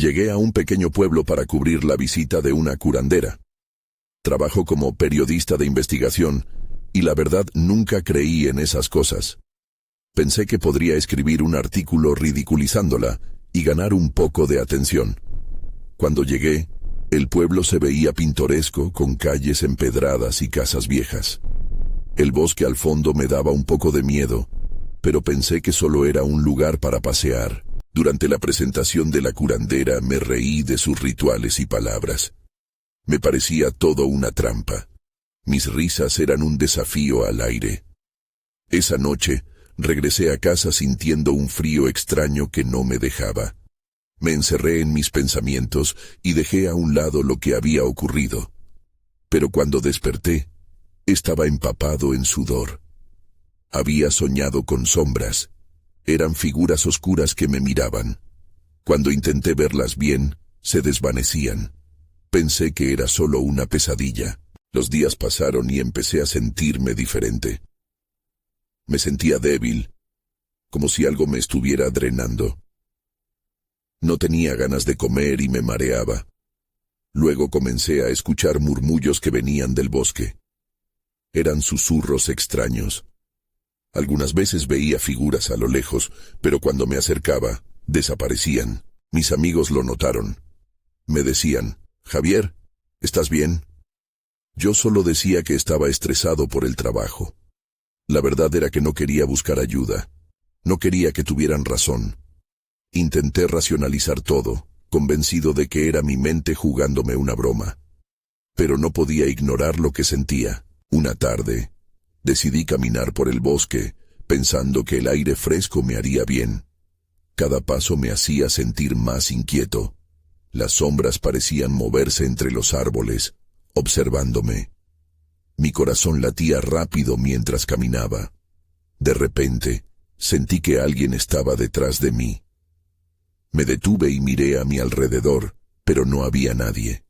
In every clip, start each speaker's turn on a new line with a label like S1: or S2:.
S1: Llegué a un pequeño pueblo para cubrir la visita de una curandera. Trabajo como periodista de investigación, y la verdad nunca creí en esas cosas. Pensé que podría escribir un artículo ridiculizándola y ganar un poco de atención. Cuando llegué, el pueblo se veía pintoresco, con calles empedradas y casas viejas. El bosque al fondo me daba un poco de miedo, pero pensé que solo era un lugar para pasear. Durante la presentación de la curandera me reí de sus rituales y palabras. Me parecía todo una trampa. Mis risas eran un desafío al aire. Esa noche, regresé a casa sintiendo un frío extraño que no me dejaba. Me encerré en mis pensamientos y dejé a un lado lo que había ocurrido. Pero cuando desperté, estaba empapado en sudor. Había soñado con sombras. Eran figuras oscuras que me miraban. Cuando intenté verlas bien, se desvanecían. Pensé que era solo una pesadilla. Los días pasaron y empecé a sentirme diferente. Me sentía débil, como si algo me estuviera drenando. No tenía ganas de comer y me mareaba. Luego comencé a escuchar murmullos que venían del bosque. Eran susurros extraños. Algunas veces veía figuras a lo lejos, pero cuando me acercaba, desaparecían. Mis amigos lo notaron. Me decían, «Javier, ¿estás bien?» Yo solo decía que estaba estresado por el trabajo. La verdad era que no quería buscar ayuda. No quería que tuvieran razón. Intenté racionalizar todo, convencido de que era mi mente jugándome una broma. Pero no podía ignorar lo que sentía. Una tarde, decidí caminar por el bosque, pensando que el aire fresco me haría bien. Cada paso me hacía sentir más inquieto. Las sombras parecían moverse entre los árboles, observándome. Mi corazón latía rápido mientras caminaba. De repente, sentí que alguien estaba detrás de mí. Me detuve y miré a mi alrededor, pero no había nadie.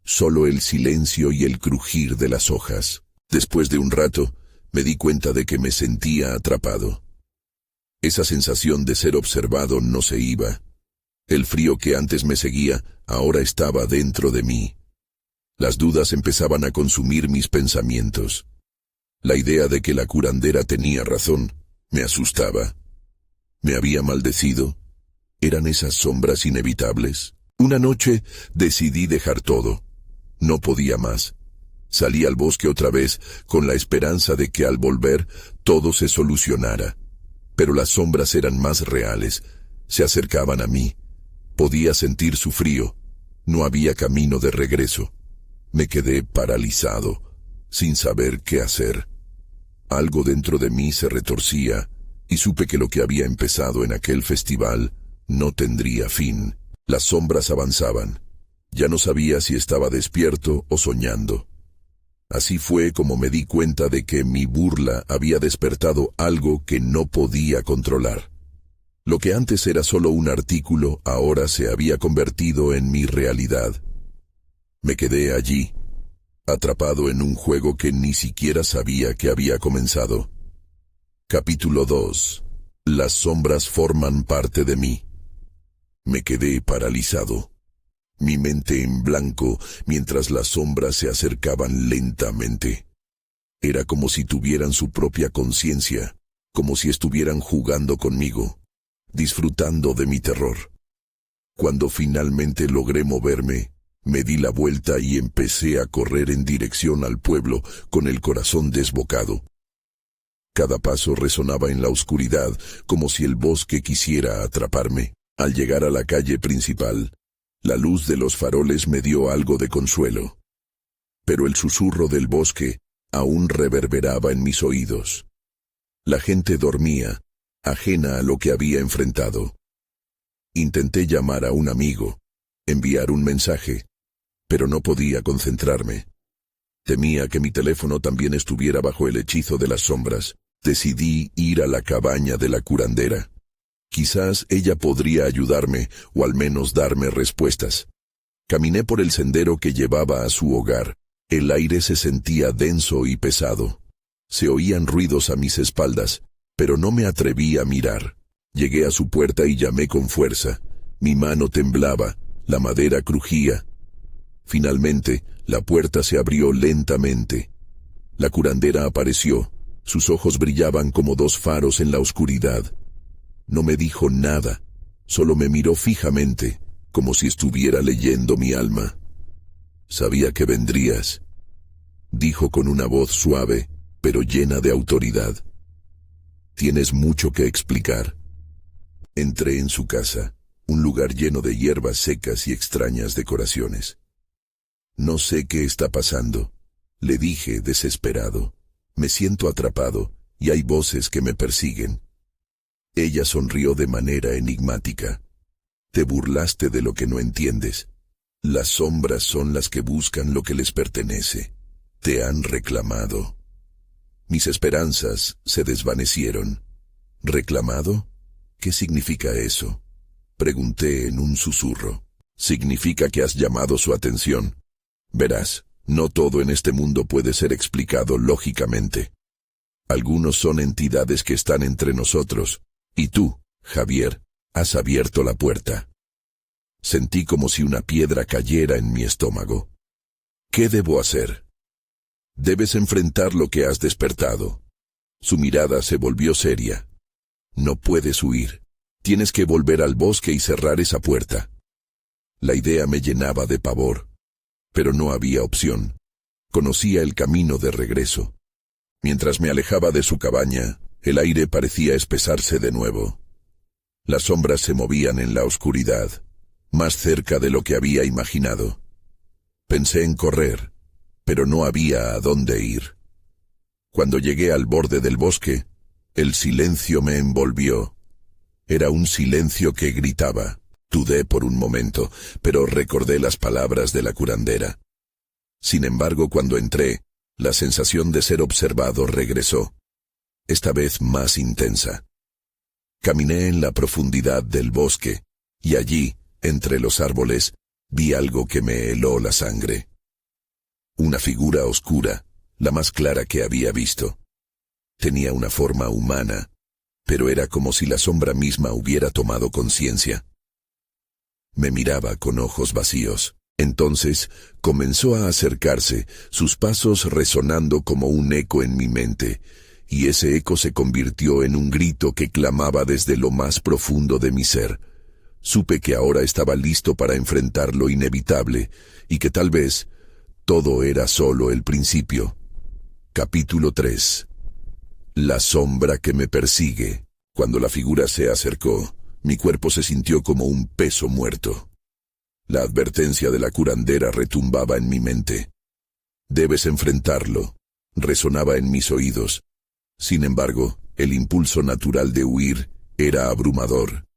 S1: Solo el silencio y el crujir de las hojas. Después de un rato, me di cuenta de que me sentía atrapado. Esa sensación de ser observado no se iba. El frío que antes me seguía, ahora estaba dentro de mí. Las dudas empezaban a consumir mis pensamientos. La idea de que la curandera tenía razón me asustaba. ¿Me había maldecido? ¿Eran esas sombras inevitables? Una noche decidí dejar todo. No podía más. Salí al bosque otra vez con la esperanza de que al volver todo se solucionara. Pero las sombras eran más reales. Se acercaban a mí. Podía sentir su frío. No había camino de regreso. Me quedé paralizado, sin saber qué hacer. Algo dentro de mí se retorcía, y supe que lo que había empezado en aquel festival no tendría fin. Las sombras avanzaban. Ya no sabía si estaba despierto o soñando. Así fue como me di cuenta de que mi burla había despertado algo que no podía controlar. Lo que antes era solo un artículo, ahora se había convertido en mi realidad. Me quedé allí, atrapado en un juego que ni siquiera sabía que había comenzado. Capítulo 2. Las sombras forman parte de mí. Me quedé paralizado. Mi mente en blanco mientras las sombras se acercaban lentamente. Era como si tuvieran su propia conciencia, como si estuvieran jugando conmigo, disfrutando de mi terror. Cuando finalmente logré moverme, me di la vuelta y empecé a correr en dirección al pueblo con el corazón desbocado. Cada paso resonaba en la oscuridad, como si el bosque quisiera atraparme. Al llegar a la calle principal, la luz de los faroles me dio algo de consuelo. Pero el susurro del bosque aún reverberaba en mis oídos. La gente dormía, ajena a lo que había enfrentado. Intenté llamar a un amigo, enviar un mensaje, pero no podía concentrarme. Temía que mi teléfono también estuviera bajo el hechizo de las sombras. Decidí ir a la cabaña de la curandera. Quizás ella podría ayudarme, o al menos darme respuestas. Caminé por el sendero que llevaba a su hogar. El aire se sentía denso y pesado. Se oían ruidos a mis espaldas, pero no me atreví a mirar. Llegué a su puerta y llamé con fuerza. Mi mano temblaba, la madera crujía. Finalmente, la puerta se abrió lentamente. La curandera apareció. Sus ojos brillaban como dos faros en la oscuridad. No me dijo nada, solo me miró fijamente, como si estuviera leyendo mi alma. «Sabía que vendrías», dijo con una voz suave, pero llena de autoridad. «Tienes mucho que explicar». Entré en su casa, un lugar lleno de hierbas secas y extrañas decoraciones. «No sé qué está pasando», le dije desesperado. «Me siento atrapado y hay voces que me persiguen». Ella sonrió de manera enigmática. «Te burlaste de lo que no entiendes. Las sombras son las que buscan lo que les pertenece. Te han reclamado». Mis esperanzas se desvanecieron. ¿Reclamado? ¿Qué significa eso?, pregunté en un susurro. «Significa que has llamado su atención. Verás, no todo en este mundo puede ser explicado lógicamente. Algunos son entidades que están entre nosotros, y tú, Javier, has abierto la puerta». Sentí como si una piedra cayera en mi estómago. «¿Qué debo hacer?». «Debes enfrentar lo que has despertado». Su mirada se volvió seria. «No puedes huir. Tienes que volver al bosque y cerrar esa puerta». La idea me llenaba de pavor. Pero no había opción. Conocía el camino de regreso. Mientras me alejaba de su cabaña, el aire parecía espesarse de nuevo. Las sombras se movían en la oscuridad, más cerca de lo que había imaginado. Pensé en correr, pero no había a dónde ir. Cuando llegué al borde del bosque, el silencio me envolvió. Era un silencio que gritaba. Dudé por un momento, pero recordé las palabras de la curandera. Sin embargo, cuando entré, la sensación de ser observado regresó, esta vez más intensa. Caminé en la profundidad del bosque, y allí, entre los árboles, vi algo que me heló la sangre. Una figura oscura, la más clara que había visto. Tenía una forma humana, pero era como si la sombra misma hubiera tomado conciencia. Me miraba con ojos vacíos. Entonces comenzó a acercarse, sus pasos resonando como un eco en mi mente, y ese eco se convirtió en un grito que clamaba desde lo más profundo de mi ser. Supe que ahora estaba listo para enfrentar lo inevitable, y que tal vez todo era solo el principio. Capítulo 3. La sombra que me persigue. Cuando la figura se acercó, mi cuerpo se sintió como un peso muerto. La advertencia de la curandera retumbaba en mi mente. «Debes enfrentarlo», resonaba en mis oídos. Sin embargo, el impulso natural de huir era abrumador.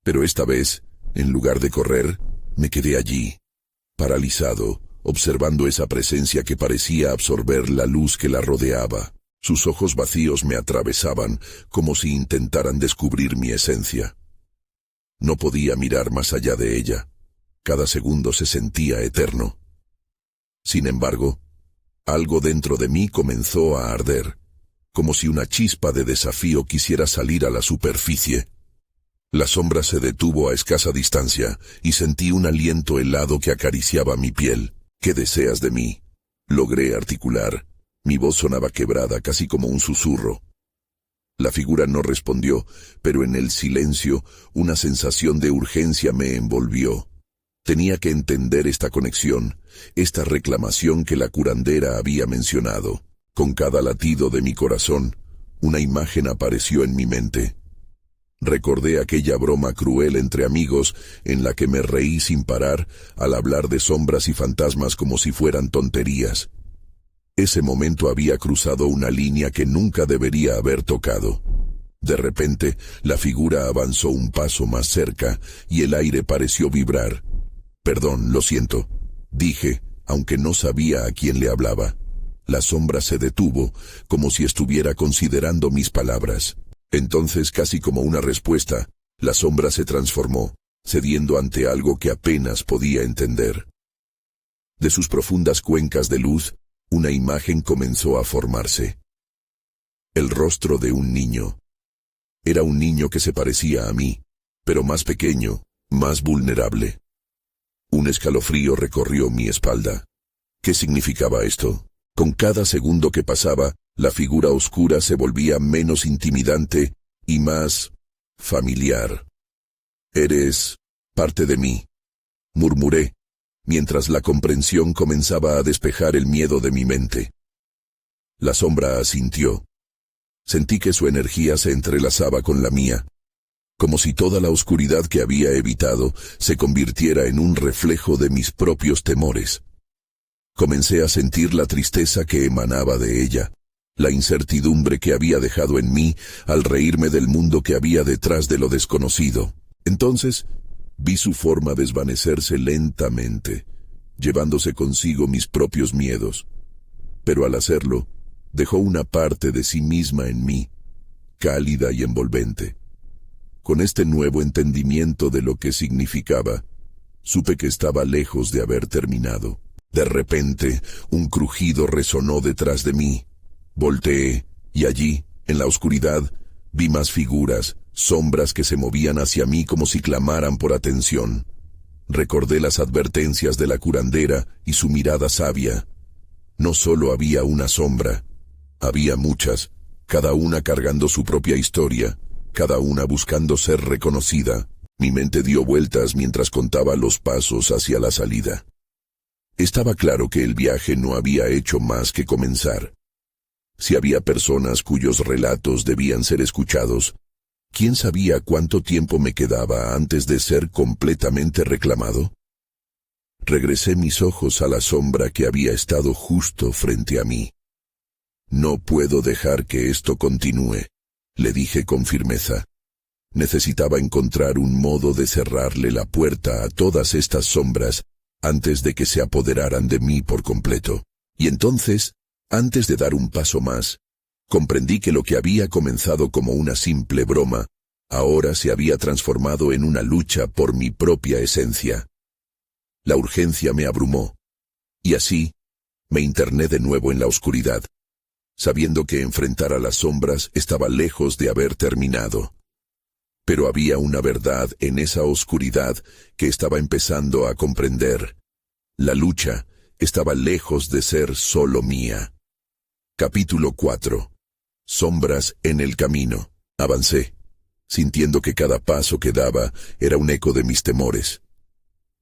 S1: Pero esta vez, en lugar de correr, me quedé allí, paralizado, observando esa presencia que parecía absorber la luz que la rodeaba. Sus ojos vacíos me atravesaban como si intentaran descubrir mi esencia. No podía mirar más allá de ella. Cada segundo se sentía eterno. Sin embargo, algo dentro de mí comenzó a arder, como si una chispa de desafío quisiera salir a la superficie. La sombra se detuvo a escasa distancia y sentí un aliento helado que acariciaba mi piel. «¿Qué deseas de mí?», logré articular. Mi voz sonaba quebrada, casi como un susurro. La figura no respondió, pero en el silencio una sensación de urgencia me envolvió. Tenía que entender esta conexión, esta reclamación que la curandera había mencionado. Con cada latido de mi corazón, una imagen apareció en mi mente. Recordé aquella broma cruel entre amigos en la que me reí sin parar al hablar de sombras y fantasmas como si fueran tonterías. Ese momento había cruzado una línea que nunca debería haber tocado. De repente, la figura avanzó un paso más cerca y el aire pareció vibrar. «Perdón, lo siento», dije, aunque no sabía a quién le hablaba. La sombra se detuvo, como si estuviera considerando mis palabras. Entonces, casi como una respuesta, la sombra se transformó, cediendo ante algo que apenas podía entender. De sus profundas cuencas de luz, una imagen comenzó a formarse. El rostro de un niño. Era un niño que se parecía a mí, pero más pequeño, más vulnerable. Un escalofrío recorrió mi espalda. ¿Qué significaba esto? Con cada segundo que pasaba, la figura oscura se volvía menos intimidante y más familiar. «Eres parte de mí», murmuré, mientras la comprensión comenzaba a despejar el miedo de mi mente. La sombra asintió. Sentí que su energía se entrelazaba con la mía, como si toda la oscuridad que había evitado se convirtiera en un reflejo de mis propios temores. Comencé a sentir la tristeza que emanaba de ella, la incertidumbre que había dejado en mí al reírme del mundo que había detrás de lo desconocido. Entonces, vi su forma desvanecerse lentamente, llevándose consigo mis propios miedos. Pero al hacerlo, dejó una parte de sí misma en mí, cálida y envolvente. Con este nuevo entendimiento de lo que significaba, supe que estaba lejos de haber terminado. De repente, un crujido resonó detrás de mí. Volteé, y allí, en la oscuridad, vi más figuras, sombras que se movían hacia mí como si clamaran por atención. Recordé las advertencias de la curandera y su mirada sabia. No solo había una sombra, había muchas, cada una cargando su propia historia, cada una buscando ser reconocida. Mi mente dio vueltas mientras contaba los pasos hacia la salida. Estaba claro que el viaje no había hecho más que comenzar. Si había personas cuyos relatos debían ser escuchados, ¿quién sabía cuánto tiempo me quedaba antes de ser completamente reclamado? Regresé mis ojos a la sombra que había estado justo frente a mí. «No puedo dejar que esto continúe», le dije con firmeza. Necesitaba encontrar un modo de cerrarle la puerta a todas estas sombras antes de que se apoderaran de mí por completo. Y entonces, antes de dar un paso más, comprendí que lo que había comenzado como una simple broma, ahora se había transformado en una lucha por mi propia esencia. La urgencia me abrumó, y así, me interné de nuevo en la oscuridad, sabiendo que enfrentar a las sombras estaba lejos de haber terminado. Pero había una verdad en esa oscuridad que estaba empezando a comprender. La lucha estaba lejos de ser solo mía. Capítulo 4. Sombras en el camino. Avancé, sintiendo que cada paso que daba era un eco de mis temores.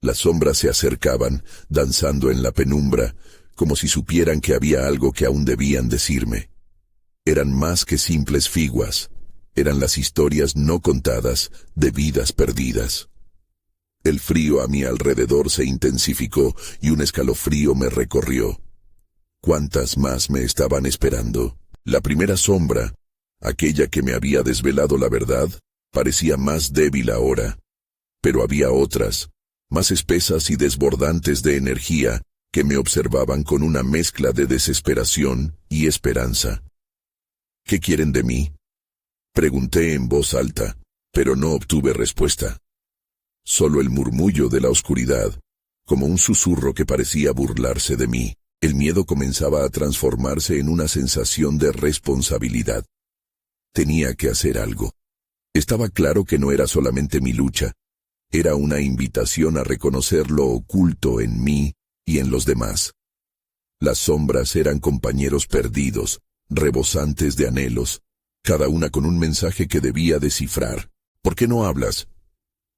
S1: Las sombras se acercaban, danzando en la penumbra, como si supieran que había algo que aún debían decirme. Eran más que simples figuas, eran las historias no contadas de vidas perdidas. El frío a mi alrededor se intensificó y un escalofrío me recorrió. ¿Cuántas más me estaban esperando? La primera sombra, aquella que me había desvelado la verdad, parecía más débil ahora. Pero había otras, más espesas y desbordantes de energía, que me observaban con una mezcla de desesperación y esperanza. «¿Qué quieren de mí?», pregunté en voz alta, pero no obtuve respuesta. Solo el murmullo de la oscuridad, como un susurro que parecía burlarse de mí. El miedo comenzaba a transformarse en una sensación de responsabilidad. Tenía que hacer algo. Estaba claro que no era solamente mi lucha, era una invitación a reconocer lo oculto en mí y en los demás. Las sombras eran compañeros perdidos, rebosantes de anhelos, cada una con un mensaje que debía descifrar. «¿Por qué no hablas?»,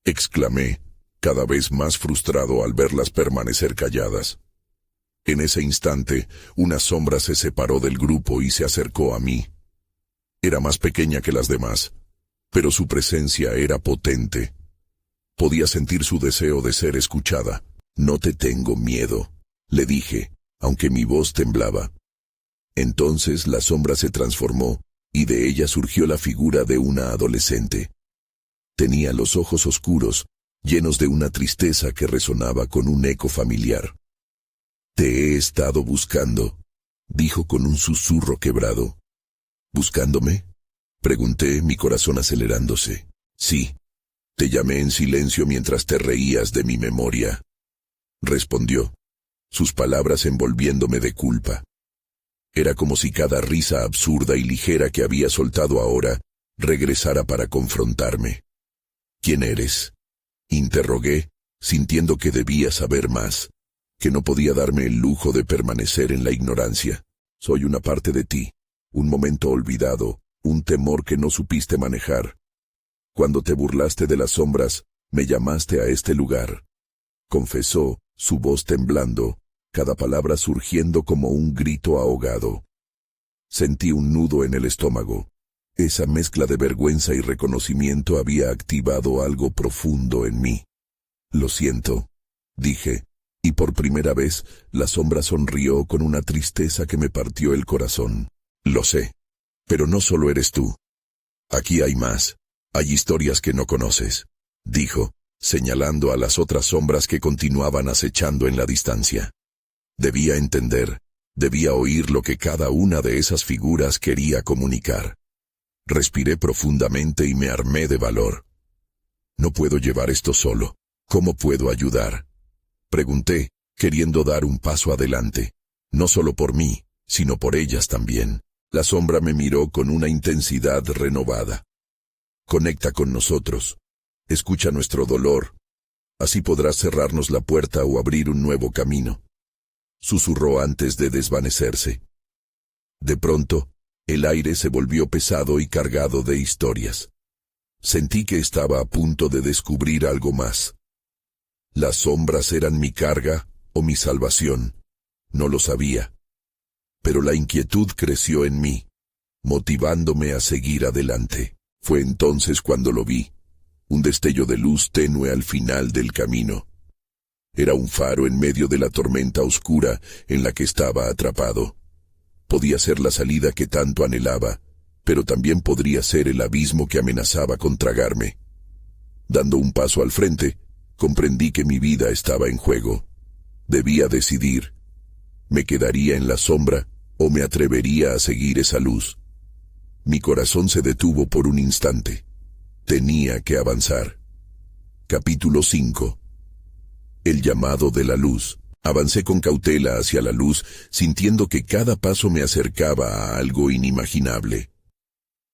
S1: exclamé, cada vez más frustrado al verlas permanecer calladas. En ese instante, una sombra se separó del grupo y se acercó a mí. Era más pequeña que las demás, pero su presencia era potente. Podía sentir su deseo de ser escuchada. «No te tengo miedo», le dije, aunque mi voz temblaba. Entonces la sombra se transformó, y de ella surgió la figura de una adolescente. Tenía los ojos oscuros, llenos de una tristeza que resonaba con un eco familiar. «Te he estado buscando», dijo con un susurro quebrado. «¿Buscándome?», pregunté, mi corazón acelerándose. «Sí, te llamé en silencio mientras te reías de mi memoria», respondió, sus palabras envolviéndome de culpa. Era como si cada risa absurda y ligera que había soltado ahora regresara para confrontarme. «¿Quién eres?», Interrogué, sintiendo que debía saber más, que no podía darme el lujo de permanecer en la ignorancia. Soy una parte de ti, un momento olvidado, un temor que no supiste manejar. Cuando te burlaste de las sombras, me llamaste a este lugar. Confesó, su voz temblando, cada palabra surgiendo como un grito ahogado. Sentí un nudo en el estómago. Esa mezcla de vergüenza y reconocimiento había activado algo profundo en mí. Lo siento, dije, y por primera vez la sombra sonrió con una tristeza que me partió el corazón. Lo sé, pero no solo eres tú. Aquí hay más, hay historias que no conoces, dijo, señalando a las otras sombras que continuaban acechando en la distancia. Debía entender, debía oír lo que cada una de esas figuras quería comunicar. Respiré profundamente y me armé de valor. No puedo llevar esto solo. ¿Cómo puedo ayudar? Pregunté, queriendo dar un paso adelante. No solo por mí, sino por ellas también. La sombra me miró con una intensidad renovada. Conecta con nosotros. Escucha nuestro dolor. Así podrás cerrarnos la puerta o abrir un nuevo camino. Susurró antes de desvanecerse. De pronto, el aire se volvió pesado y cargado de historias. Sentí que estaba a punto de descubrir algo más. ¿Las sombras eran mi carga o mi salvación? No lo sabía. Pero la inquietud creció en mí, motivándome a seguir adelante. Fue entonces cuando lo vi, un destello de luz tenue al final del camino. Era un faro en medio de la tormenta oscura en la que estaba atrapado. Podía ser la salida que tanto anhelaba, pero también podría ser el abismo que amenazaba con tragarme. Dando un paso al frente, comprendí que mi vida estaba en juego. Debía decidir. ¿Me quedaría en la sombra o me atrevería a seguir esa luz? Mi corazón se detuvo por un instante. Tenía que avanzar. Capítulo 5. El llamado de la luz. Avancé con cautela hacia la luz, sintiendo que cada paso me acercaba a algo inimaginable.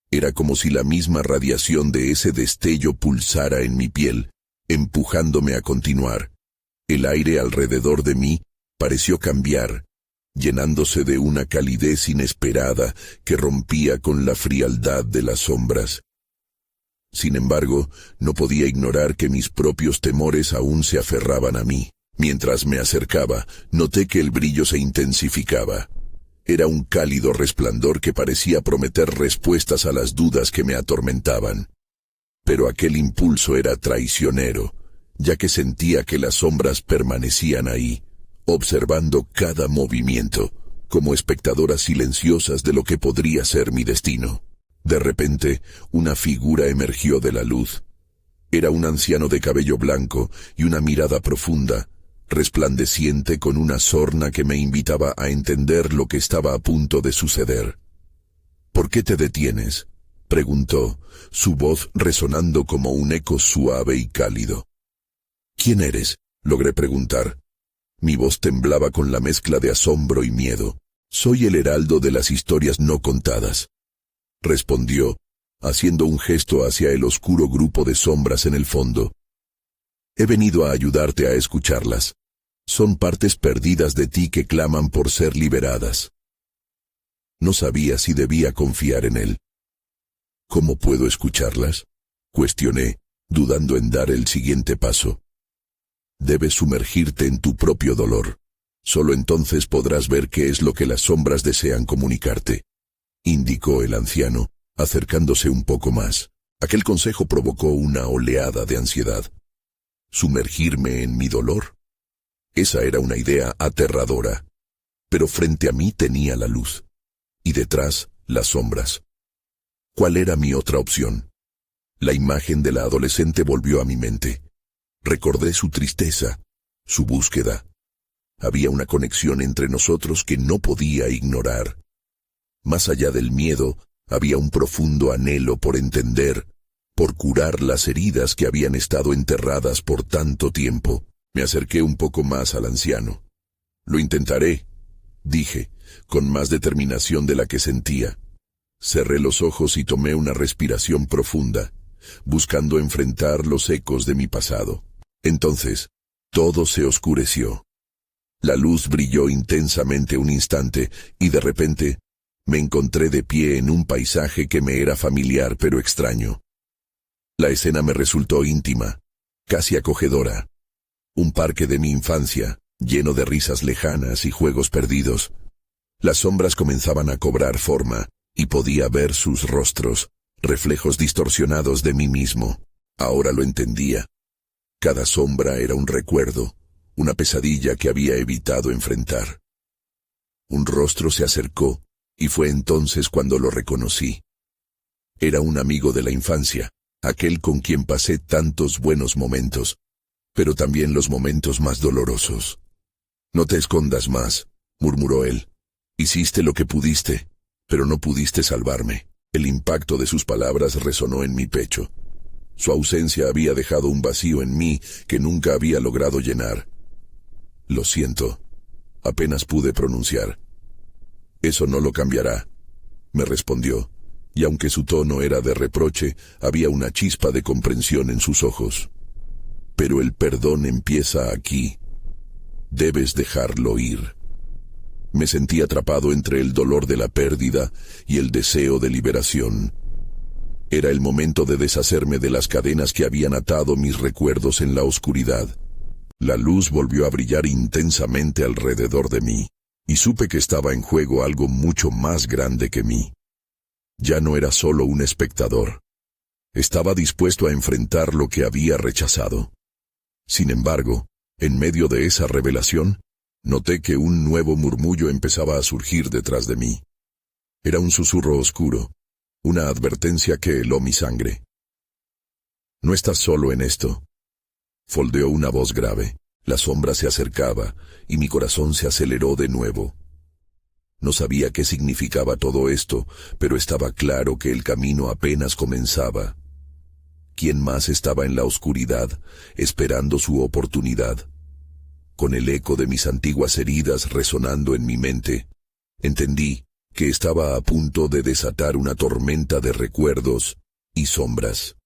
S1: Era como si la misma radiación de ese destello pulsara en mi piel, empujándome a continuar. El aire alrededor de mí pareció cambiar, llenándose de una calidez inesperada que rompía con la frialdad de las sombras. Sin embargo, no podía ignorar que mis propios temores aún se aferraban a mí. Mientras me acercaba, noté que el brillo se intensificaba. Era un cálido resplandor que parecía prometer respuestas a las dudas que me atormentaban. Pero aquel impulso era traicionero, ya que sentía que las sombras permanecían ahí, observando cada movimiento, como espectadoras silenciosas de lo que podría ser mi destino. De repente, una figura emergió de la luz. Era un anciano de cabello blanco y una mirada profunda, resplandeciente con una sorna que me invitaba a entender lo que estaba a punto de suceder. ¿Por qué te detienes?, preguntó, su voz resonando como un eco suave y cálido. ¿Quién eres?, logré preguntar. Mi voz temblaba con la mezcla de asombro y miedo. Soy el heraldo de las historias no contadas, respondió, haciendo un gesto hacia el oscuro grupo de sombras en el fondo. He venido a ayudarte a escucharlas. Son partes perdidas de ti que claman por ser liberadas. No sabía si debía confiar en él. ¿Cómo puedo escucharlas?, cuestioné, dudando en dar el siguiente paso. Debes sumergirte en tu propio dolor. Solo entonces podrás ver qué es lo que las sombras desean comunicarte, indicó el anciano, acercándose un poco más. Aquel consejo provocó una oleada de ansiedad. ¿Sumergirme en mi dolor? Esa era una idea aterradora. Pero frente a mí tenía la luz, y detrás las sombras. ¿Cuál era mi otra opción? La imagen de la adolescente volvió a mi mente. Recordé su tristeza, su búsqueda. Había una conexión entre nosotros que no podía ignorar. Más allá del miedo, había un profundo anhelo por entender, por curar las heridas que habían estado enterradas por tanto tiempo. Me acerqué un poco más al anciano. Lo intentaré, dije, con más determinación de la que sentía. Cerré los ojos y tomé una respiración profunda, buscando enfrentar los ecos de mi pasado. Entonces, todo se oscureció. La luz brilló intensamente un instante y de repente me encontré de pie en un paisaje que me era familiar pero extraño. La escena me resultó íntima, casi acogedora. Un parque de mi infancia, lleno de risas lejanas y juegos perdidos. Las sombras comenzaban a cobrar forma y podía ver sus rostros, reflejos distorsionados de mí mismo. Ahora lo entendía. Cada sombra era un recuerdo, una pesadilla que había evitado enfrentar. Un rostro se acercó, y fue entonces cuando lo reconocí. Era un amigo de la infancia, aquel con quien pasé tantos buenos momentos, pero también los momentos más dolorosos. «No te escondas más», murmuró él. «Hiciste lo que pudiste, pero no pudiste salvarme». El impacto de sus palabras resonó en mi pecho. Su ausencia había dejado un vacío en mí que nunca había logrado llenar. «Lo siento», apenas pude pronunciar. «Eso no lo cambiará», me respondió, y aunque su tono era de reproche, había una chispa de comprensión en sus ojos. «Pero el perdón empieza aquí. Debes dejarlo ir». Me sentí atrapado entre el dolor de la pérdida y el deseo de liberación. Era el momento de deshacerme de las cadenas que habían atado mis recuerdos en la oscuridad. La luz volvió a brillar intensamente alrededor de mí, y supe que estaba en juego algo mucho más grande que mí. Ya no era solo un espectador. Estaba dispuesto a enfrentar lo que había rechazado. Sin embargo, en medio de esa revelación, noté que un nuevo murmullo empezaba a surgir detrás de mí. Era un susurro oscuro, una advertencia que heló mi sangre. «No estás solo en esto», foldeó una voz grave. La sombra se acercaba, y mi corazón se aceleró de nuevo. No sabía qué significaba todo esto, pero estaba claro que el camino apenas comenzaba. ¿Quién más estaba en la oscuridad, esperando su oportunidad? Con el eco de mis antiguas heridas resonando en mi mente, entendí que estaba a punto de desatar una tormenta de recuerdos y sombras.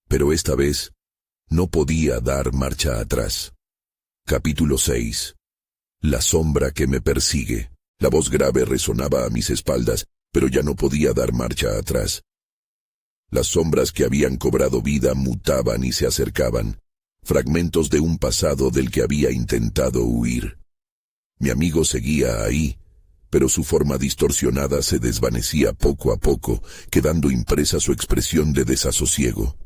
S1: Pero esta vez, no podía dar marcha atrás. Capítulo 6. La sombra que me persigue. La voz grave resonaba a mis espaldas, pero ya no podía dar marcha atrás. Las sombras que habían cobrado vida mutaban y se acercaban, fragmentos de un pasado del que había intentado huir. Mi amigo seguía ahí, pero su forma distorsionada se desvanecía poco a poco, quedando impresa su expresión de desasosiego.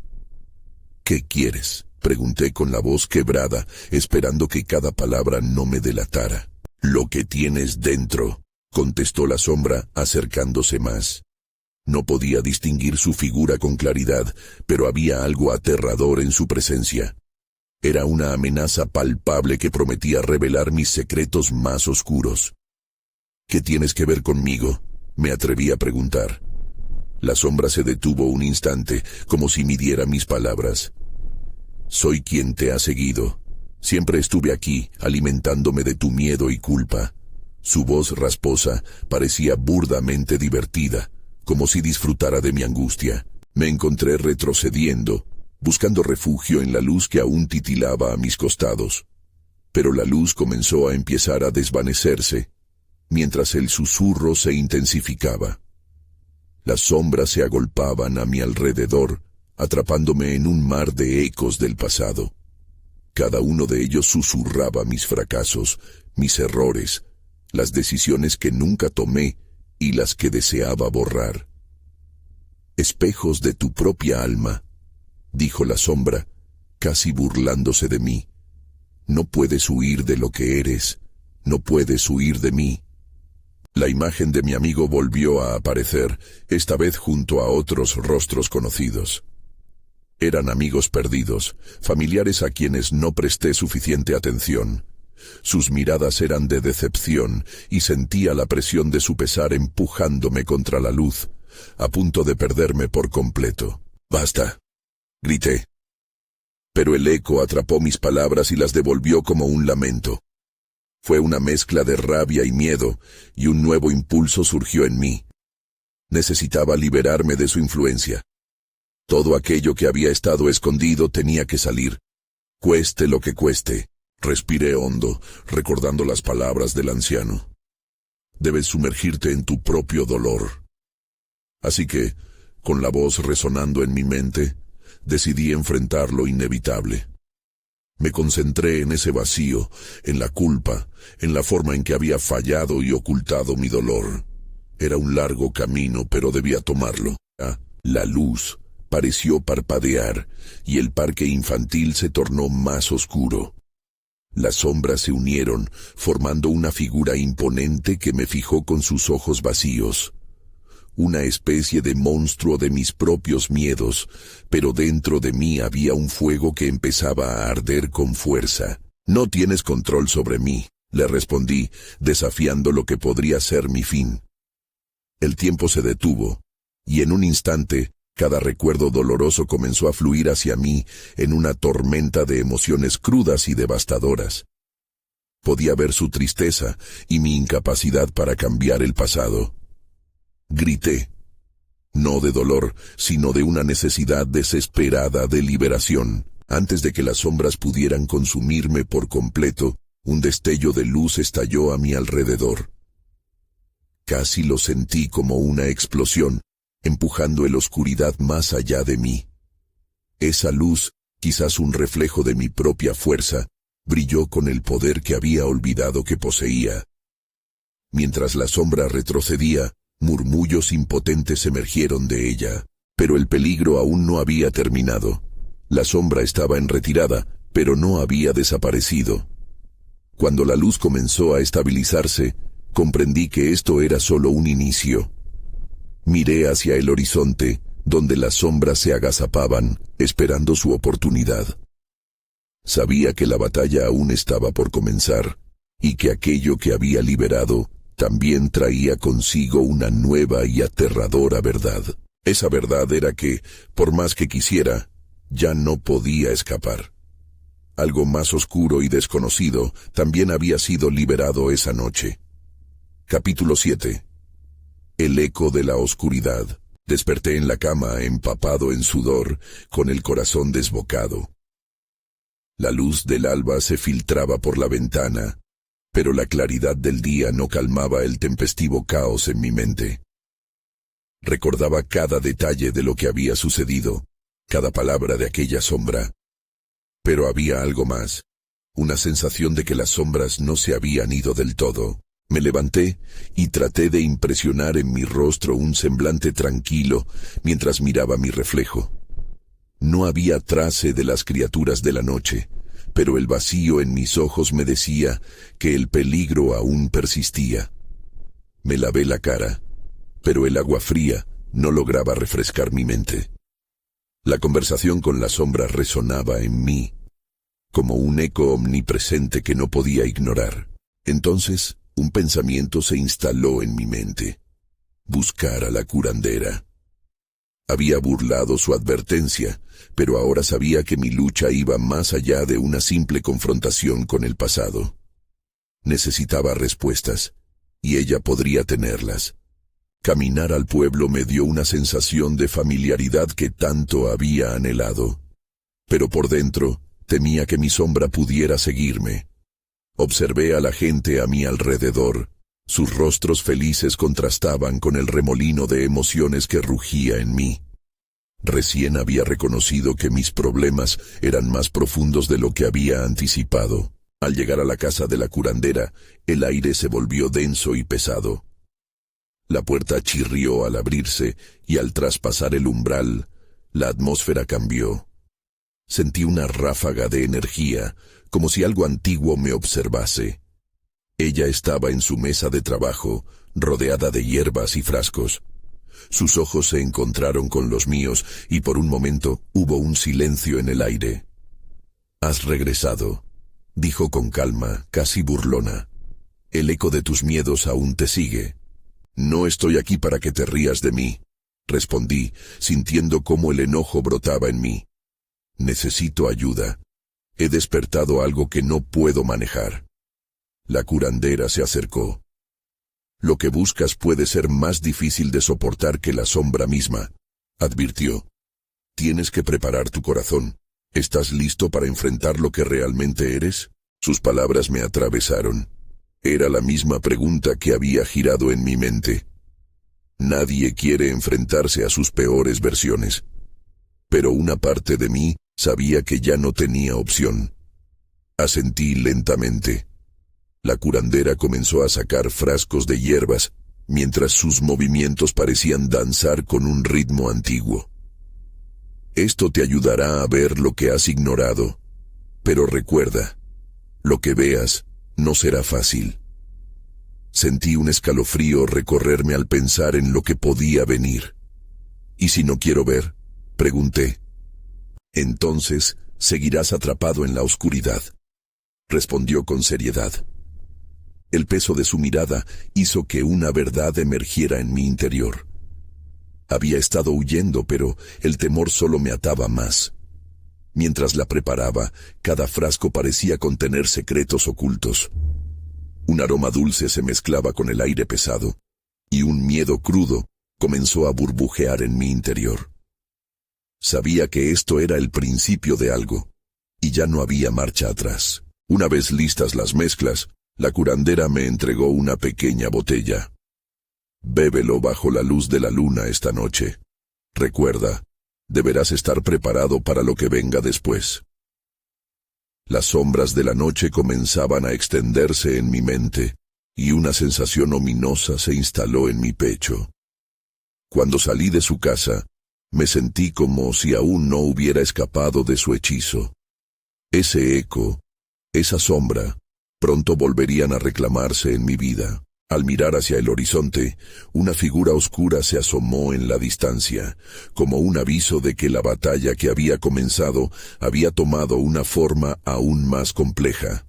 S1: «¿Qué quieres?», pregunté con la voz quebrada, esperando que cada palabra no me delatara. «Lo que tienes dentro», contestó la sombra, acercándose más. No podía distinguir su figura con claridad, pero había algo aterrador en su presencia. Era una amenaza palpable que prometía revelar mis secretos más oscuros. «¿Qué tienes que ver conmigo?», me atreví a preguntar. La sombra se detuvo un instante, como si midiera mis palabras. «Soy quien te ha seguido. Siempre estuve aquí, alimentándome de tu miedo y culpa». Su voz rasposa parecía burdamente divertida, como si disfrutara de mi angustia. Me encontré retrocediendo, buscando refugio en la luz que aún titilaba a mis costados. Pero la luz comenzó a empezar a desvanecerse, mientras el susurro se intensificaba. Las sombras se agolpaban a mi alrededor, atrapándome en un mar de ecos del pasado. Cada uno de ellos susurraba mis fracasos, mis errores, las decisiones que nunca tomé y las que deseaba borrar. «Espejos de tu propia alma», dijo la sombra, casi burlándose de mí. «No puedes huir de lo que eres, no puedes huir de mí». La imagen de mi amigo volvió a aparecer, esta vez junto a otros rostros conocidos. Eran amigos perdidos, familiares a quienes no presté suficiente atención. Sus miradas eran de decepción y sentía la presión de su pesar empujándome contra la luz, a punto de perderme por completo. «Basta», grité. Pero el eco atrapó mis palabras y las devolvió como un lamento. Fue una mezcla de rabia y miedo, y un nuevo impulso surgió en mí. Necesitaba liberarme de su influencia. Todo aquello que había estado escondido tenía que salir. Cueste lo que cueste. Respiré hondo, recordando las palabras del anciano. Debes sumergirte en tu propio dolor. Así que, con la voz resonando en mi mente, decidí enfrentar lo inevitable. Me concentré en ese vacío, en la culpa, en la forma en que había fallado y ocultado mi dolor. Era un largo camino, pero debía tomarlo. La luz pareció parpadear, y el parque infantil se tornó más oscuro. Las sombras se unieron, formando una figura imponente que me fijó con sus ojos vacíos. Una especie de monstruo de mis propios miedos, pero dentro de mí había un fuego que empezaba a arder con fuerza. «No tienes control sobre mí», le respondí, desafiando lo que podría ser mi fin. El tiempo se detuvo, y en un instante, cada recuerdo doloroso comenzó a fluir hacia mí en una tormenta de emociones crudas y devastadoras. Podía ver su tristeza y mi incapacidad para cambiar el pasado. Grité, no de dolor, sino de una necesidad desesperada de liberación. Antes de que las sombras pudieran consumirme por completo, un destello de luz estalló a mi alrededor. Casi lo sentí como una explosión, empujando la oscuridad más allá de mí. Esa luz, quizás un reflejo de mi propia fuerza, brilló con el poder que había olvidado que poseía. Mientras la sombra retrocedía, murmullos impotentes emergieron de ella, pero el peligro aún no había terminado. La sombra estaba en retirada, pero no había desaparecido. Cuando la luz comenzó a estabilizarse, comprendí que esto era solo un inicio. Miré hacia el horizonte, donde las sombras se agazapaban, esperando su oportunidad. Sabía que la batalla aún estaba por comenzar, y que aquello que había liberado también traía consigo una nueva y aterradora verdad. Esa verdad era que, por más que quisiera, ya no podía escapar. Algo más oscuro y desconocido también había sido liberado esa noche. Capítulo 7. El eco de la oscuridad. Desperté en la cama, empapado en sudor, con el corazón desbocado. La luz del alba se filtraba por la ventana, pero la claridad del día no calmaba el tempestivo caos en mi mente. Recordaba cada detalle de lo que había sucedido, cada palabra de aquella sombra. Pero había algo más, una sensación de que las sombras no se habían ido del todo. Me levanté y traté de impresionar en mi rostro un semblante tranquilo mientras miraba mi reflejo. No había trace de las criaturas de la noche, pero el vacío en mis ojos me decía que el peligro aún persistía. Me lavé la cara, pero el agua fría no lograba refrescar mi mente. La conversación con la sombra resonaba en mí, como un eco omnipresente que no podía ignorar. Entonces, un pensamiento se instaló en mi mente: buscar a la curandera. Había burlado su advertencia, pero ahora sabía que mi lucha iba más allá de una simple confrontación con el pasado. Necesitaba respuestas, y ella podría tenerlas. Caminar al pueblo me dio una sensación de familiaridad que tanto había anhelado. Pero por dentro, temía que mi sombra pudiera seguirme. Observé a la gente a mi alrededor. Sus rostros felices contrastaban con el remolino de emociones que rugía en mí. Recién había reconocido que mis problemas eran más profundos de lo que había anticipado. Al llegar a la casa de la curandera, el aire se volvió denso y pesado. La puerta chirrió al abrirse y al traspasar el umbral, la atmósfera cambió. Sentí una ráfaga de energía, como si algo antiguo me observase. Ella estaba en su mesa de trabajo, rodeada de hierbas y frascos. Sus ojos se encontraron con los míos y por un momento hubo un silencio en el aire. «Has regresado», dijo con calma, casi burlona. «El eco de tus miedos aún te sigue». «No estoy aquí para que te rías de mí», respondí, sintiendo cómo el enojo brotaba en mí. «Necesito ayuda. He despertado algo que no puedo manejar». La curandera se acercó. «Lo que buscas puede ser más difícil de soportar que la sombra misma», advirtió. «Tienes que preparar tu corazón. ¿Estás listo para enfrentar lo que realmente eres? Sus palabras me atravesaron. Era la misma pregunta que había girado en mi mente. Nadie quiere enfrentarse a sus peores versiones. Pero una parte de mí sabía que ya no tenía opción. Asentí lentamente. La curandera comenzó a sacar frascos de hierbas, mientras sus movimientos parecían danzar con un ritmo antiguo. Esto te ayudará a ver lo que has ignorado. Pero recuerda, lo que veas no será fácil. Sentí un escalofrío recorrerme al pensar en lo que podía venir. ¿Y si no quiero ver?, pregunté. Entonces seguirás atrapado en la oscuridad, respondió con seriedad. El peso de su mirada hizo que una verdad emergiera en mi interior. Había estado huyendo, pero el temor solo me ataba más. Mientras la preparaba, cada frasco parecía contener secretos ocultos. Un aroma dulce se mezclaba con el aire pesado, y un miedo crudo comenzó a burbujear en mi interior. Sabía que esto era el principio de algo, y ya no había marcha atrás. Una vez listas las mezclas, la curandera me entregó una pequeña botella. Bébelo bajo la luz de la luna esta noche. Recuerda, deberás estar preparado para lo que venga después. Las sombras de la noche comenzaban a extenderse en mi mente, y una sensación ominosa se instaló en mi pecho. Cuando salí de su casa, me sentí como si aún no hubiera escapado de su hechizo. Ese eco, esa sombra, pronto volverían a reclamarse en mi vida. Al mirar hacia el horizonte, una figura oscura se asomó en la distancia, como un aviso de que la batalla que había comenzado había tomado una forma aún más compleja.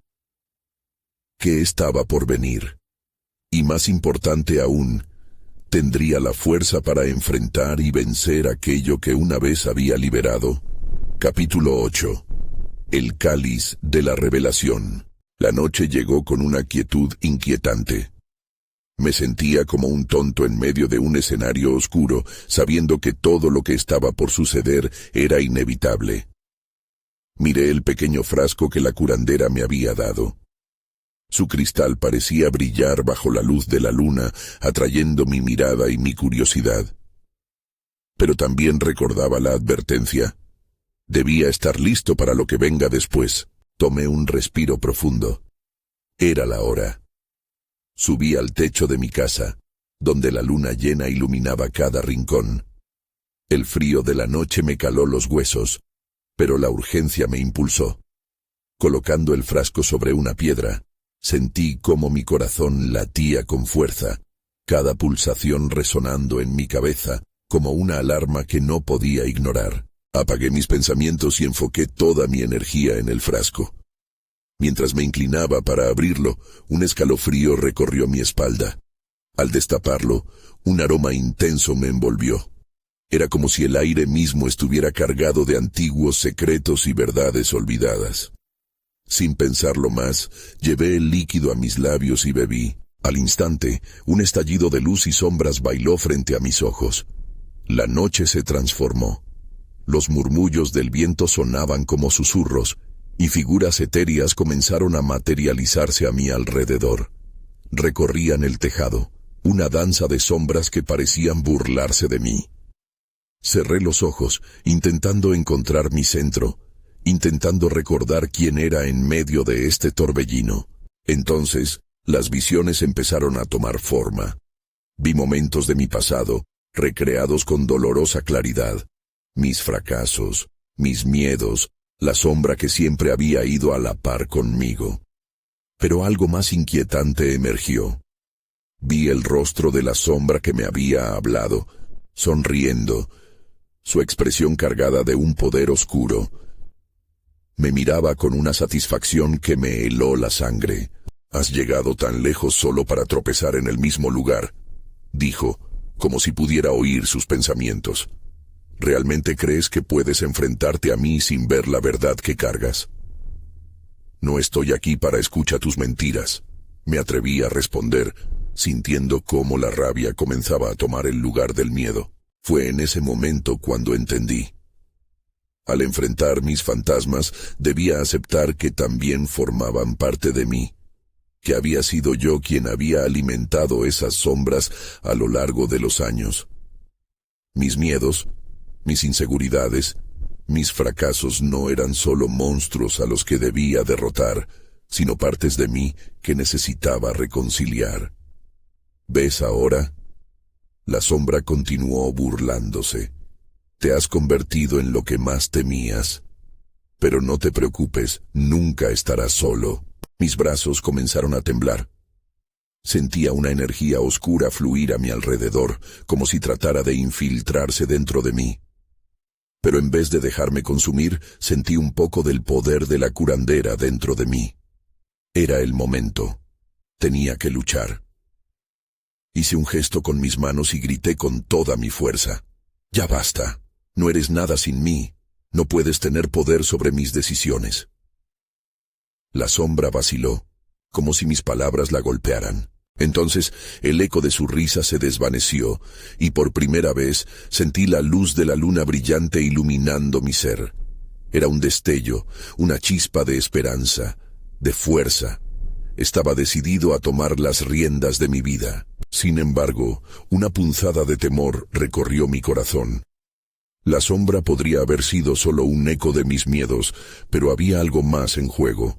S1: ¿Qué estaba por venir? Y más importante aún, ¿tendría la fuerza para enfrentar y vencer aquello que una vez había liberado? Capítulo 8. El cáliz de la revelación. La noche llegó con una quietud inquietante. Me sentía como un tonto en medio de un escenario oscuro, sabiendo que todo lo que estaba por suceder era inevitable. Miré el pequeño frasco que la curandera me había dado. Su cristal parecía brillar bajo la luz de la luna, atrayendo mi mirada y mi curiosidad. Pero también recordaba la advertencia. Debía estar listo para lo que venga después. Tomé un respiro profundo. Era la hora. Subí al techo de mi casa, donde la luna llena iluminaba cada rincón. El frío de la noche me caló los huesos, pero la urgencia me impulsó. Colocando el frasco sobre una piedra, sentí cómo mi corazón latía con fuerza, cada pulsación resonando en mi cabeza como una alarma que no podía ignorar. Apagué mis pensamientos y enfoqué toda mi energía en el frasco. Mientras me inclinaba para abrirlo, un escalofrío recorrió mi espalda. Al destaparlo, un aroma intenso me envolvió. Era como si el aire mismo estuviera cargado de antiguos secretos y verdades olvidadas. Sin pensarlo más, llevé el líquido a mis labios y bebí. Al instante, un estallido de luz y sombras bailó frente a mis ojos. La noche se transformó. Los murmullos del viento sonaban como susurros, y figuras etéreas comenzaron a materializarse a mi alrededor. Recorrían el tejado, una danza de sombras que parecían burlarse de mí. Cerré los ojos, intentando encontrar mi centro, intentando recordar quién era en medio de este torbellino. Entonces, las visiones empezaron a tomar forma. Vi momentos de mi pasado, recreados con dolorosa claridad. Mis fracasos, mis miedos, la sombra que siempre había ido a la par conmigo. Pero algo más inquietante emergió. Vi el rostro de la sombra que me había hablado, sonriendo, su expresión cargada de un poder oscuro. Me miraba con una satisfacción que me heló la sangre. «Has llegado tan lejos solo para tropezar en el mismo lugar», dijo, como si pudiera oír sus pensamientos. ¿Realmente crees que puedes enfrentarte a mí sin ver la verdad que cargas? No estoy aquí para escuchar tus mentiras, me atreví a responder, sintiendo cómo la rabia comenzaba a tomar el lugar del miedo. Fue en ese momento cuando entendí. Al enfrentar mis fantasmas, debía aceptar que también formaban parte de mí, que había sido yo quien había alimentado esas sombras a lo largo de los años. Mis miedos, mis inseguridades, mis fracasos no eran solo monstruos a los que debía derrotar, sino partes de mí que necesitaba reconciliar. ¿Ves ahora? La sombra continuó burlándose. Te has convertido en lo que más temías. Pero no te preocupes, nunca estarás solo. Mis brazos comenzaron a temblar. Sentía una energía oscura fluir a mi alrededor, como si tratara de infiltrarse dentro de mí. Pero en vez de dejarme consumir, sentí un poco del poder de la curandera dentro de mí. Era el momento. Tenía que luchar. Hice un gesto con mis manos y grité con toda mi fuerza. Ya basta. No eres nada sin mí. No puedes tener poder sobre mis decisiones. La sombra vaciló, como si mis palabras la golpearan. Entonces el eco de su risa se desvaneció, y por primera vez sentí la luz de la luna brillante iluminando mi ser. Era un destello, una chispa de esperanza, de fuerza. Estaba decidido a tomar las riendas de mi vida. Sin embargo, una punzada de temor recorrió mi corazón. La sombra podría haber sido solo un eco de mis miedos, pero había algo más en juego.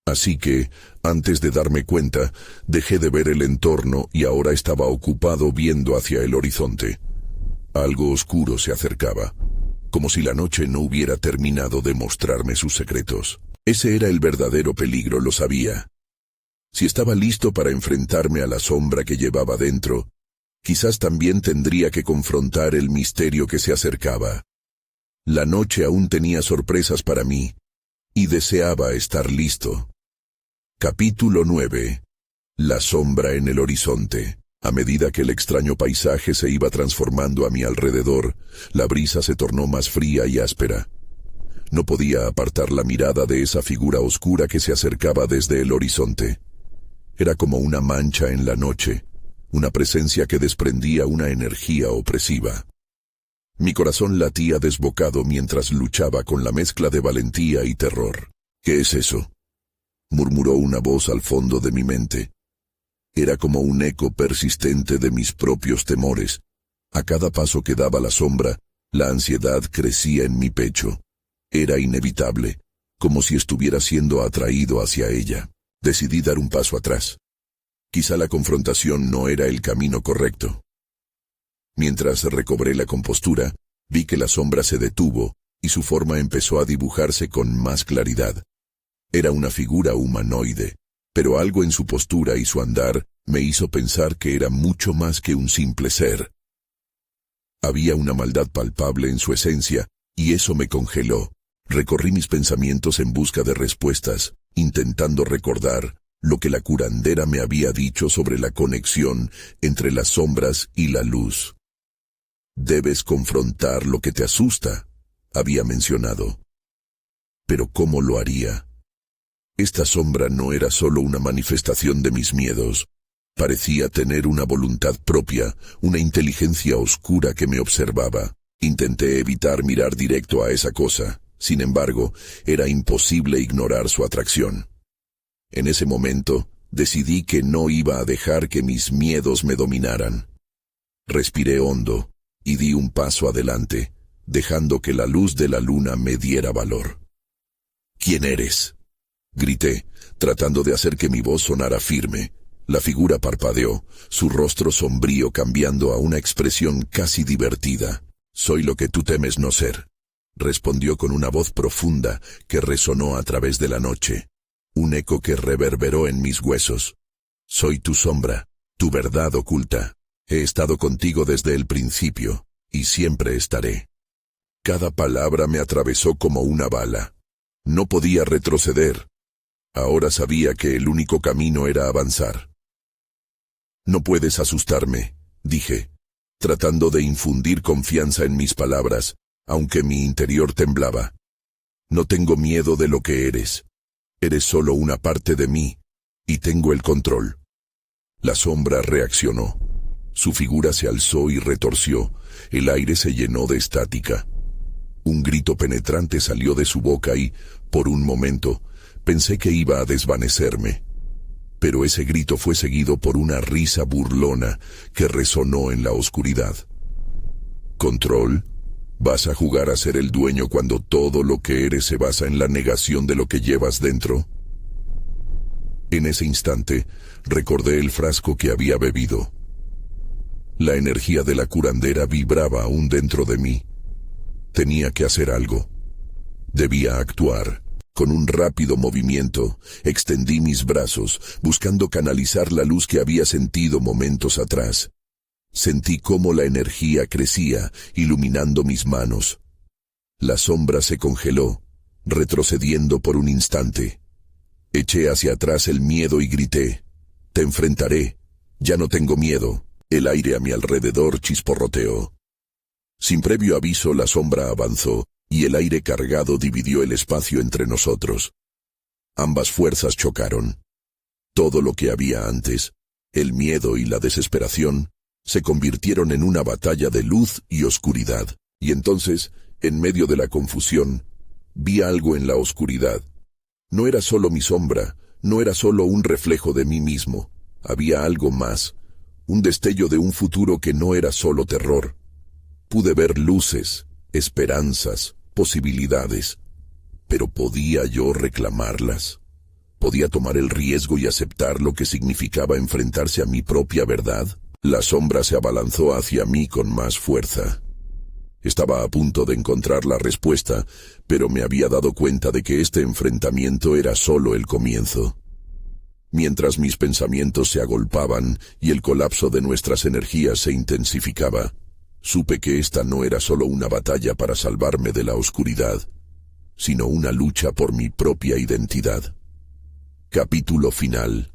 S1: Así que, antes de darme cuenta, dejé de ver el entorno y ahora estaba ocupado viendo hacia el horizonte. Algo oscuro se acercaba, como si la noche no hubiera terminado de mostrarme sus secretos. Ese era el verdadero peligro, lo sabía. Si estaba listo para enfrentarme a la sombra que llevaba dentro, quizás también tendría que confrontar el misterio que se acercaba. La noche aún tenía sorpresas para mí, y deseaba estar listo. Capítulo 9. La sombra en el horizonte. A medida que el extraño paisaje se iba transformando a mi alrededor, la brisa se tornó más fría y áspera. No podía apartar la mirada de esa figura oscura que se acercaba desde el horizonte. Era como una mancha en la noche, una presencia que desprendía una energía opresiva. Mi corazón latía desbocado mientras luchaba con la mezcla de valentía y terror. ¿Qué es eso?, murmuró una voz al fondo de mi mente. Era como un eco persistente de mis propios temores. A cada paso que daba la sombra, la ansiedad crecía en mi pecho. Era inevitable, como si estuviera siendo atraído hacia ella. Decidí dar un paso atrás. Quizá la confrontación no era el camino correcto. Mientras recobré la compostura, vi que la sombra se detuvo, y su forma empezó a dibujarse con más claridad. Era una figura humanoide, pero algo en su postura y su andar me hizo pensar que era mucho más que un simple ser. Había una maldad palpable en su esencia, y eso me congeló. Recorrí mis pensamientos en busca de respuestas, intentando recordar lo que la curandera me había dicho sobre la conexión entre las sombras y la luz. Debes confrontar lo que te asusta, había mencionado. Pero ¿cómo lo haría? Esta sombra no era solo una manifestación de mis miedos. Parecía tener una voluntad propia, una inteligencia oscura que me observaba. Intenté evitar mirar directo a esa cosa. Sin embargo, era imposible ignorar su atracción. En ese momento, decidí que no iba a dejar que mis miedos me dominaran. Respiré hondo y di un paso adelante, dejando que la luz de la luna me diera valor. ¿Quién eres?, grité, tratando de hacer que mi voz sonara firme. La figura parpadeó, su rostro sombrío cambiando a una expresión casi divertida. «Soy lo que tú temes no ser», respondió con una voz profunda que resonó a través de la noche, un eco que reverberó en mis huesos. «Soy tu sombra, tu verdad oculta. He estado contigo desde el principio, y siempre estaré». Cada palabra me atravesó como una bala. No podía retroceder. Ahora sabía que el único camino era avanzar. «No puedes asustarme», dije, tratando de infundir confianza en mis palabras, aunque mi interior temblaba. «No tengo miedo de lo que eres. Eres solo una parte de mí, y tengo el control». La sombra reaccionó. Su figura se alzó y retorció, el aire se llenó de estática. Un grito penetrante salió de su boca y, por un momento, pensé que iba a desvanecerme. Pero ese grito fue seguido por una risa burlona que resonó en la oscuridad. ¿Control? ¿Vas a jugar a ser el dueño cuando todo lo que eres se basa en la negación de lo que llevas dentro? En ese instante, recordé el frasco que había bebido. La energía de la curandera vibraba aún dentro de mí. Tenía que hacer algo. Debía actuar. Con un rápido movimiento, extendí mis brazos, buscando canalizar la luz que había sentido momentos atrás. Sentí cómo la energía crecía, iluminando mis manos. La sombra se congeló, retrocediendo por un instante. Eché hacia atrás el miedo y grité: «Te enfrentaré. Ya no tengo miedo». El aire a mi alrededor chisporroteó. Sin previo aviso, la sombra avanzó, y el aire cargado dividió el espacio entre nosotros. Ambas fuerzas chocaron. Todo lo que había antes, el miedo y la desesperación, se convirtieron en una batalla de luz y oscuridad. Y entonces, en medio de la confusión, vi algo en la oscuridad. No era solo mi sombra, no era solo un reflejo de mí mismo. Había algo más, un destello de un futuro que no era solo terror. Pude ver luces, esperanzas, posibilidades. Pero ¿podía yo reclamarlas? ¿Podía tomar el riesgo y aceptar lo que significaba enfrentarse a mi propia verdad? La sombra se abalanzó hacia mí con más fuerza. Estaba a punto de encontrar la respuesta, pero me había dado cuenta de que este enfrentamiento era solo el comienzo. Mientras mis pensamientos se agolpaban y el colapso de nuestras energías se intensificaba, supe que esta no era solo una batalla para salvarme de la oscuridad, sino una lucha por mi propia identidad. Capítulo final.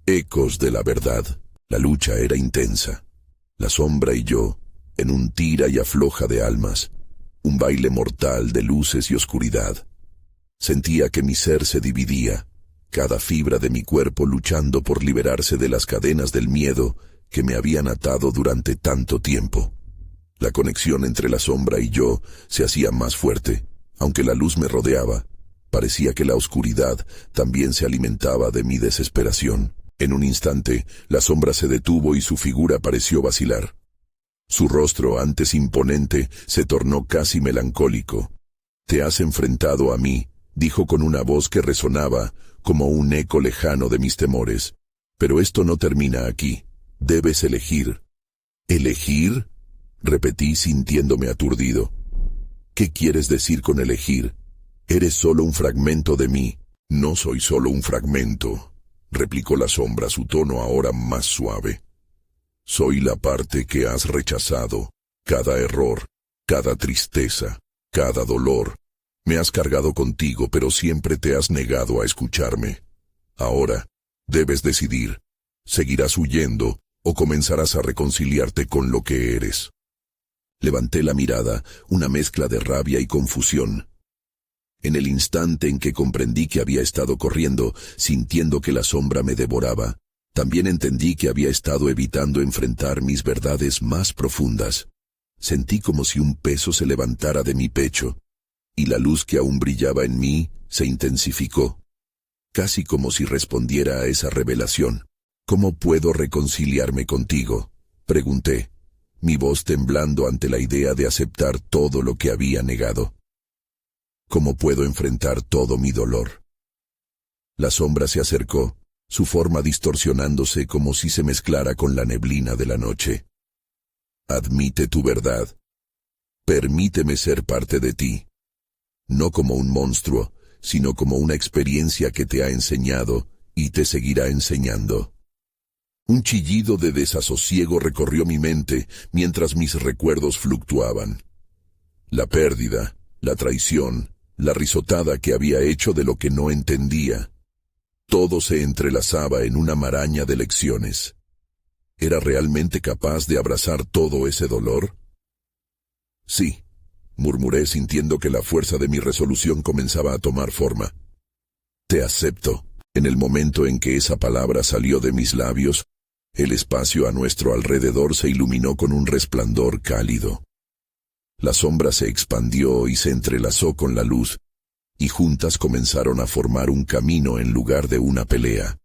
S1: Ecos de la verdad. La lucha era intensa. La sombra y yo, en un tira y afloja de almas, un baile mortal de luces y oscuridad. Sentía que mi ser se dividía, cada fibra de mi cuerpo luchando por liberarse de las cadenas del miedo que me habían atado durante tanto tiempo. La conexión entre la sombra y yo se hacía más fuerte, aunque la luz me rodeaba. Parecía que la oscuridad también se alimentaba de mi desesperación. En un instante, la sombra se detuvo y su figura pareció vacilar. Su rostro, antes imponente, se tornó casi melancólico. «Te has enfrentado a mí», dijo con una voz que resonaba como un eco lejano de mis temores. «Pero esto no termina aquí. Debes elegir». «¿Elegir?», repetí sintiéndome aturdido. «¿Qué quieres decir con elegir? Eres solo un fragmento de mí». «No soy solo un fragmento», replicó la sombra, su tono ahora más suave. «Soy la parte que has rechazado, cada error, cada tristeza, cada dolor. Me has cargado contigo, pero siempre te has negado a escucharme. Ahora, debes decidir. ¿Seguirás huyendo o comenzarás a reconciliarte con lo que eres?» Levanté la mirada, una mezcla de rabia y confusión. En el instante en que comprendí que había estado corriendo, sintiendo que la sombra me devoraba, también entendí que había estado evitando enfrentar mis verdades más profundas. Sentí como si un peso se levantara de mi pecho, y la luz que aún brillaba en mí se intensificó, casi como si respondiera a esa revelación. «¿Cómo puedo reconciliarme contigo?», pregunté, mi voz temblando ante la idea de aceptar todo lo que había negado. «¿Cómo puedo enfrentar todo mi dolor?». La sombra se acercó, su forma distorsionándose como si se mezclara con la neblina de la noche. «Admite tu verdad. Permíteme ser parte de ti. No como un monstruo, sino como una experiencia que te ha enseñado y te seguirá enseñando». Un chillido de desasosiego recorrió mi mente mientras mis recuerdos fluctuaban. La pérdida, la traición, la risotada que había hecho de lo que no entendía. Todo se entrelazaba en una maraña de lecciones. ¿Era realmente capaz de abrazar todo ese dolor? «Sí», murmuré sintiendo que la fuerza de mi resolución comenzaba a tomar forma. «Te acepto». En el momento en que esa palabra salió de mis labios, el espacio a nuestro alrededor se iluminó con un resplandor cálido. La sombra se expandió y se entrelazó con la luz, y juntas comenzaron a formar un camino en lugar de una pelea.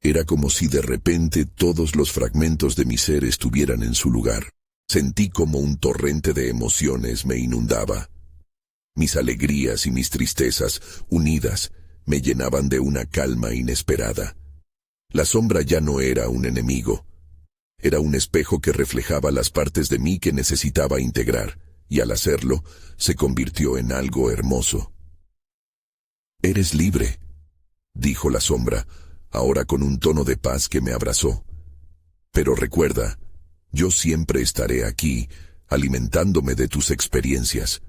S1: Era como si de repente todos los fragmentos de mi ser estuvieran en su lugar. Sentí como un torrente de emociones me inundaba. Mis alegrías y mis tristezas, unidas, me llenaban de una calma inesperada. La sombra ya no era un enemigo. Era un espejo que reflejaba las partes de mí que necesitaba integrar, y al hacerlo, se convirtió en algo hermoso. «Eres libre», dijo la sombra, ahora con un tono de paz que me abrazó. «Pero recuerda, yo siempre estaré aquí, alimentándome de tus experiencias.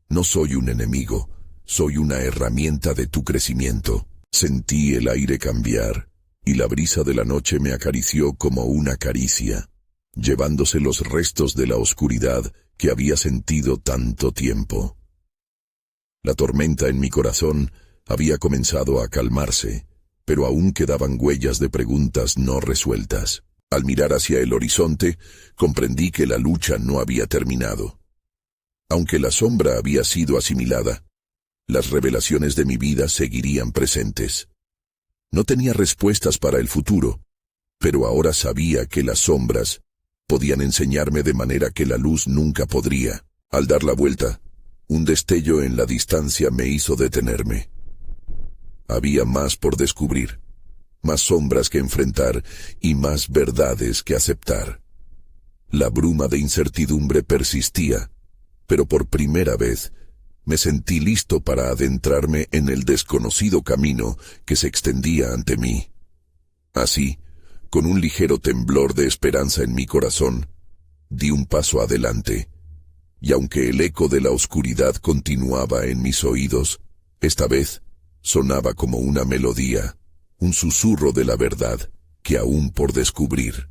S1: No soy un enemigo, soy una herramienta de tu crecimiento». Sentí el aire cambiar, y la brisa de la noche me acarició como una caricia, llevándose los restos de la oscuridad que había sentido tanto tiempo. La tormenta en mi corazón había comenzado a calmarse, pero aún quedaban huellas de preguntas no resueltas. Al mirar hacia el horizonte, comprendí que la lucha no había terminado. Aunque la sombra había sido asimilada, las revelaciones de mi vida seguirían presentes. No tenía respuestas para el futuro, pero ahora sabía que las sombras podían enseñarme de manera que la luz nunca podría. Al dar la vuelta, un destello en la distancia me hizo detenerme. Había más por descubrir, más sombras que enfrentar y más verdades que aceptar. La bruma de incertidumbre persistía, pero por primera vez me sentí listo para adentrarme en el desconocido camino que se extendía ante mí. Así, con un ligero temblor de esperanza en mi corazón, di un paso adelante, y aunque el eco de la oscuridad continuaba en mis oídos, esta vez sonaba como una melodía, un susurro de la verdad que aún por descubrir.